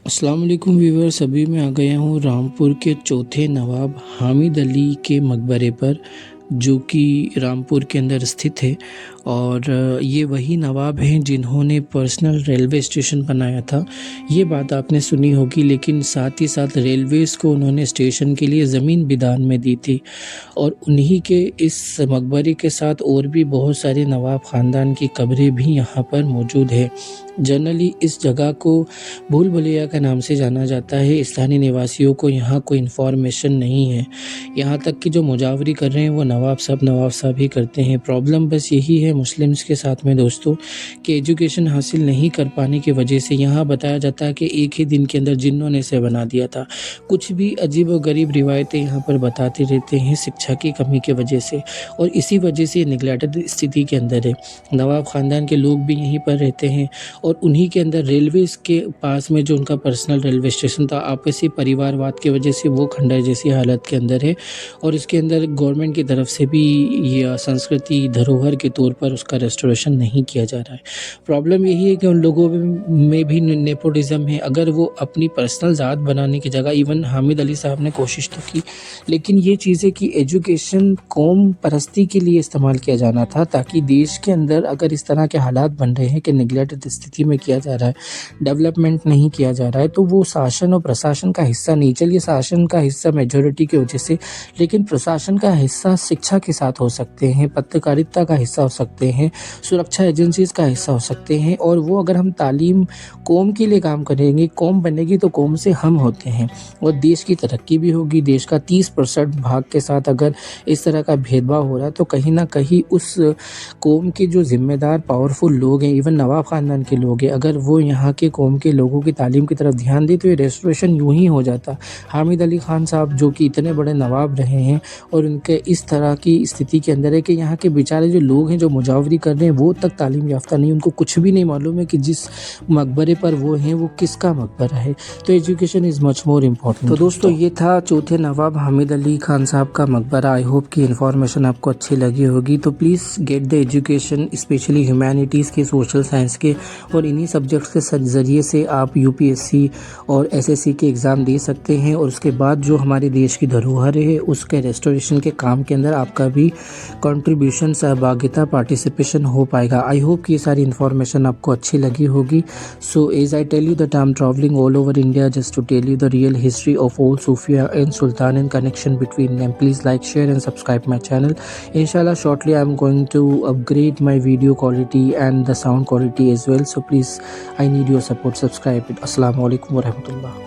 अस्सलाम वालेकुम व्यूअर्स। अभी मैं आ गया हूँ रामपुर के चौथे नवाब हामिद अली के मकबरे पर, जो कि रामपुर के अंदर स्थित है। और ये वही नवाब हैं जिन्होंने पर्सनल रेलवे स्टेशन बनाया था। ये बात आपने सुनी होगी, लेकिन साथ ही साथ रेलवेज़ को उन्होंने स्टेशन के लिए ज़मीन भी दान में दी थी। और उन्हीं के इस मकबरे के साथ और भी बहुत सारे नवाब ख़ानदान की कब्रें भी यहाँ पर मौजूद है। जनरली इस जगह को भूल भुलैया के नाम से जाना जाता है। स्थानीय निवासियों को यहाँ कोई इन्फॉर्मेशन नहीं है। यहाँ तक कि जो मुजावरी कर रहे हैं वो नवाब साहब ही करते हैं। प्रॉब्लम बस यही है मुस्लिम्स के साथ में दोस्तों, कि एजुकेशन हासिल नहीं कर पाने की वजह से यहाँ बताया जाता है कि एक ही दिन के अंदर जिन्नों ने इसे बना दिया था। कुछ भी अजीब व गरीब रिवायतें यहाँ पर बताते रहते हैं शिक्षा की कमी की वजह से, और इसी वजह से निगलेक्टेड स्थिति के अंदर है। नवाब ख़ानदान के लोग भी यहीं पर रहते हैं, और उन्हीं के अंदर रेलवेज़ के पास में जो उनका पर्सनल रेलवे स्टेशन था, आपसी परिवारवाद की वजह से वो खंडर जैसी हालत के अंदर है। और इसके अंदर गवर्नमेंट की तरफ से भी ये संस्कृति धरोहर के तौर पर उसका रेस्टोरेशन नहीं किया जा रहा है। प्रॉब्लम यही है कि उन लोगों में भी नेपोटिज़म है। अगर वो अपनी पर्सनल ज़ात बनाने की जगह, इवन हामिद अली साहब ने कोशिश तो की, लेकिन ये चीज़ें कि एजुकेशन कौम परस्ती के लिए इस्तेमाल किया जाना था, ताकि देश के अंदर अगर इस तरह के हालात बन रहे हैं कि निगलेक्टेड स्थिति में किया जा रहा है, डेवलपमेंट नहीं किया जा रहा है, तो वो शासन और प्रशासन का हिस्सा नहीं। चलिए शासन का हिस्सा मेजॉरिटी की वजह से, लेकिन प्रशासन का हिस्सा शिक्षा के साथ हो सकते हैं, पत्रकारिता का हिस्सा हो सकते हैं, सुरक्षा एजेंसीज का हिस्सा हो सकते हैं। और वो अगर हम तालीम कौम के लिए काम करेंगे, कौम बनेगी तो कौम से हम होते हैं, और देश की तरक्की भी होगी। देश का 30% भाग के साथ अगर इस तरह का भेदभाव हो रहा है, तो कहीं ना कहीं उस कौम के जो ज़िम्मेदार पावरफुल लोग हैं, इवन नवाब ख़ानदान के लोग हैं, अगर वो यहाँ के कौम के लोगों की तालीम की तरफ ध्यान दें तो ये रेस्टोरेशन यूँ ही हो जाता। हामिद अली ख़ान साहब जो कि इतने बड़े नवाब रहे हैं, और उनके इस तरह की स्थिति के अंदर है कि यहाँ के बेचारे जो लोग हैं जो मुजावरी कर रहे हैं वो तक तालीम याफ्ता नहीं, उनको कुछ भी नहीं मालूम है कि जिस मकबरे पर वो हैं वो किसका मकबरा है। तो education is much more important. तो दोस्तों ये था चौथे नवाब हामिद अली ख़ान साहब का मकबरा। आई होप कि इन्फॉर्मेशन आपको अच्छी लगी होगी। तो please get the education, specially humanities के, सोशल साइंस के, और इन्हीं सब्जेक्ट्स के ज़रिए से आप यूपीएससी और एसएससी के एग्ज़ाम दे सकते हैं। और उसके बाद जो हमारे देश की धरोहर है उसके रेस्टोरेशन के काम के अंदर आपका भी कंट्रीब्यूशन, सहभागिता, पार्टिसिपेशन हो पाएगा। आई होप कि ये सारी इन्फॉर्मेशन आपको अच्छी लगी होगी। So as I tell you that I am travelling all over India just to tell you the real history of old Sufia and Sultan and connection between them. Please like, share and subscribe my channel. Inshallah shortly I am going to upgrade my video quality and the sound quality as well. So please, I need your support. Subscribe it. Assalamu alaikum warahmatullah.